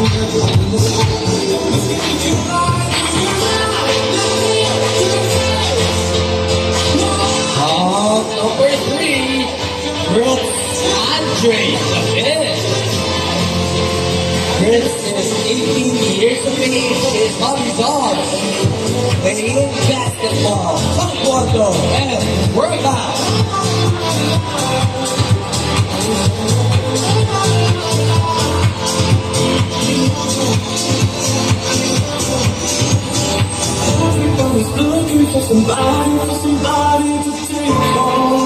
Number 3, Chris Andre David. Chris is 18 years of age. His hobbies are playing basketball, taekwondo, and workout. Everybody's looking for somebody to take home.